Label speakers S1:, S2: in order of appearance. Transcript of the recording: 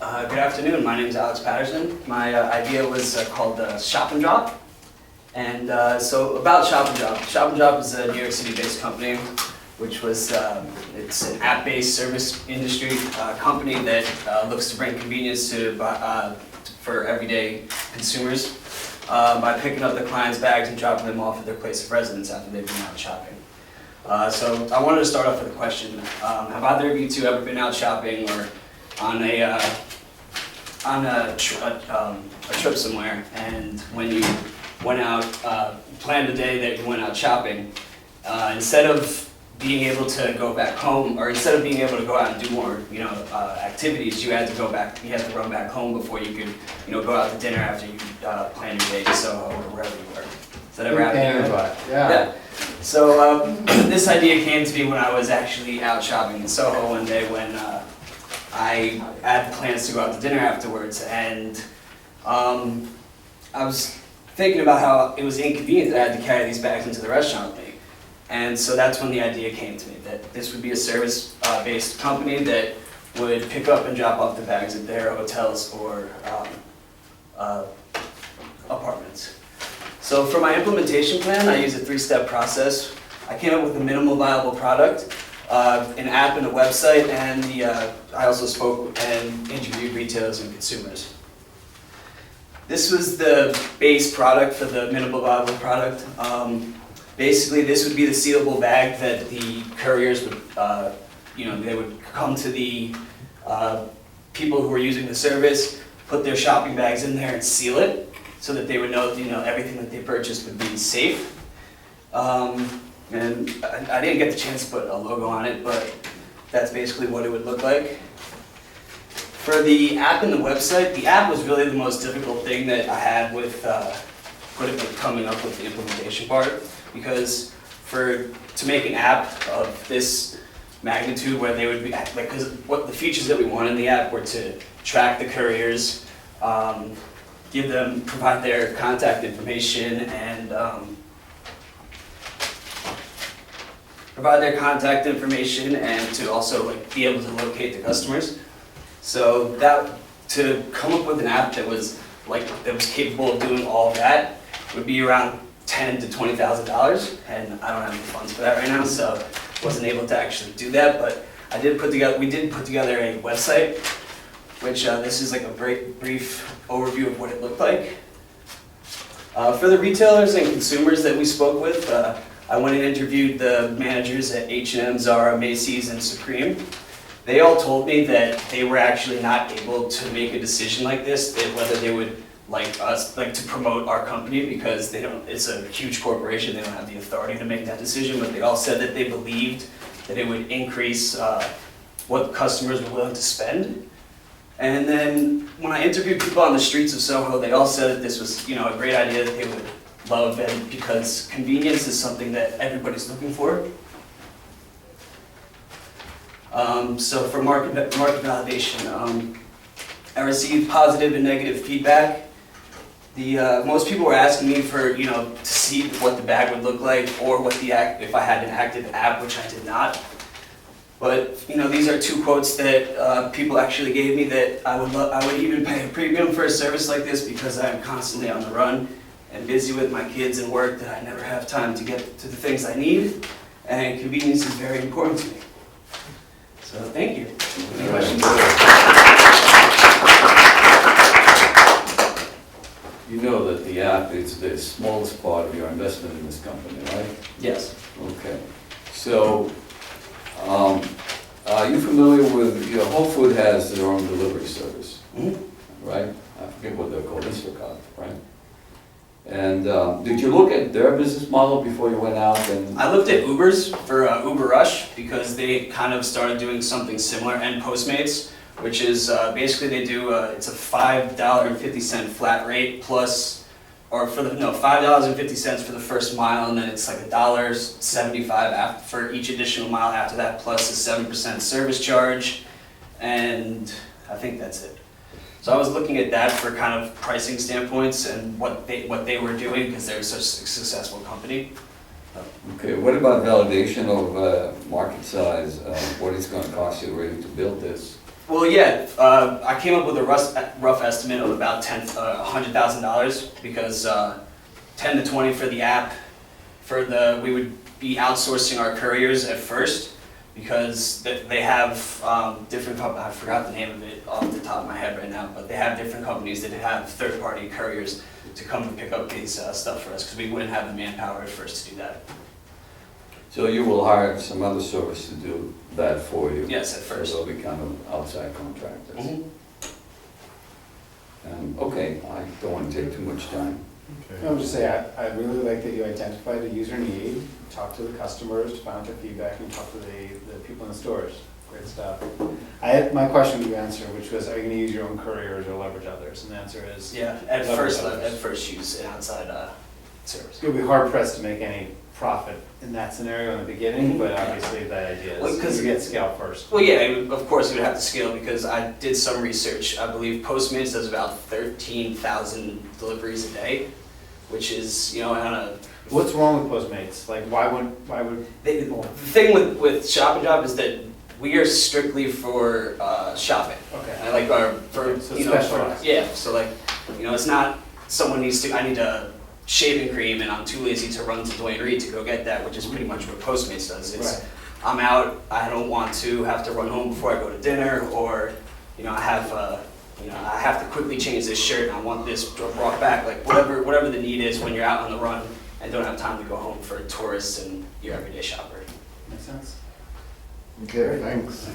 S1: Good afternoon, my name is Alex Patterson. My idea was called Shop and Drop. And so about Shop and Drop. Shop and Drop is a New York City-based company, which was, it's an app-based service industry company that looks to bring convenience to for everyday consumers by picking up the clients' bags and dropping them off at their place of residence after they've been out shopping. So I wanted to start off with a question. Have either of you two ever been out shopping or on a trip somewhere, and when you went out, planned a day that you went out shopping, instead of being able to go back home, or instead of being able to go out and do more, activities, you had to go back, you had to run back home before you could, go out to dinner after you planned your day to Soho or wherever you were. Does that ever happen to you? Yeah. So this idea came to me when I was actually out shopping in Soho one day when I had plans to go out to dinner afterwards, and I was thinking about how it was inconvenient that I had to carry these bags into the restaurant with me. And so that's when the idea came to me, that this would be a service-based company that would pick up and drop off the bags at their hotels or apartments. So for my implementation plan, I used a 3-step process. I came up with a minimal viable product, an app and a website, and I also spoke and interviewed retailers and consumers. This was the base product for the minimal viable product. Basically, this would be the sealable bag that the couriers would, they would come to the people who were using the service, put their shopping bags in there and seal it so that they would know, everything that they purchased would be safe. And I didn't get the chance to put a logo on it, but that's basically what it would look like. For the app and the website, the app was really the most difficult thing that I had with coming up with the implementation part, because to make an app of this magnitude where they would be, because what the features that we wanted in the app were to track the couriers, provide their contact information, and to also be able to locate the customers. So to come up with an app that was capable of doing all of that would be around $10,000 to $20,000, and I don't have any funds for that right now, so wasn't able to actually do that. But we did put together a website, which this is like a brief overview of what it looked like. For the retailers and consumers that we spoke with, I went and interviewed the managers at H&M, Zara, Macy's, and Supreme. They all told me that they were actually not able to make a decision like this, whether they would like to promote our company, because it's a huge corporation, they don't have the authority to make that decision, but they all said that they believed that it would increase what customers were willing to spend. And then when I interviewed people on the streets of Soho, they all said that this was a great idea that they would love, and because convenience is something that everybody's looking for. So for market validation, I received positive and negative feedback. Most people were asking me for to see what the bag would look like, or if I had an active app, which I did not. But these are 2 quotes that people actually gave me, that I would even pay a premium for a service like this, because I'm constantly on the run and busy with my kids and work, that I never have time to get to the things I need, and convenience is very important to me. So thank you. Any questions?
S2: You know that the app is the smallest part of your investment in this company, right?
S1: Yes.
S2: Okay. So, are you familiar with, Whole Food has their own delivery service, right? I forget what they're called, Instacart, right? And did you look at their business model before you went out? And
S1: I looked at Uber's for Uber Rush, because they kind of started doing something similar, and Postmates, which is basically they do it's a $5.50 flat rate plus, or $5.50 for the first mile, and then it's like $1.75 for each additional mile after that, plus a 7% service charge, and I think that's it. So I was looking at that for kind of pricing standpoints and what they were doing, because they're such a successful company.
S2: Okay, what about validation of market size? What it's going to cost you really to build this?
S1: Well, yeah, I came up with a rough estimate of about $100,000 because 10 to 20 for the app. We would be outsourcing our couriers at first because they have different I forgot the name of it off the top of my head right now, but they have different companies that have third-party couriers to come and pick up these stuff for us because we wouldn't have the manpower at first to do that.
S2: So you will hire some other service to do that for you?
S1: Yes, at first.
S2: So they'll be kind of outside contractors.
S1: Mhm.
S2: Okay, I don't want to take too much time.
S3: I would just say, I really like that you identified a user need, talk to the customers, find out their feedback, and talk to the people in the stores. Great stuff. My question you answered, which was, are you gonna use your own couriers or leverage others? And the answer is,
S1: Yeah, at
S3: Leverage
S1: first
S3: others.
S1: use an outside service.
S3: you'll be hard pressed to make any profit in that scenario in the beginning,
S1: Mhm.
S3: but obviously the idea
S1: Well, 'cause-
S3: is you get scale first.
S1: Well, yeah, of course it would have to scale because I did some research. I believe Postmates does about 13,000 deliveries a day, which is, on a...
S3: What's wrong with Postmates? Like, why would?
S1: The thing with Shop and Drop is that we are strictly for shopping.
S3: Okay.
S1: And I like our, for,
S3: So
S1: for,
S3: specialized.
S1: yeah, so like, it's not I need a shaving cream and I'm too lazy to run to Dwayne Reed to go get that, which is pretty much what Postmates does. It's,
S3: Right.
S1: I'm out, I don't want to have to run home before I go to dinner, or, I have to quickly change this shirt and I want this brought back, like whatever the need is when you're out on the run and don't have time to go home for tourists and your everyday shopper.
S3: Makes sense?
S4: Okay, thanks.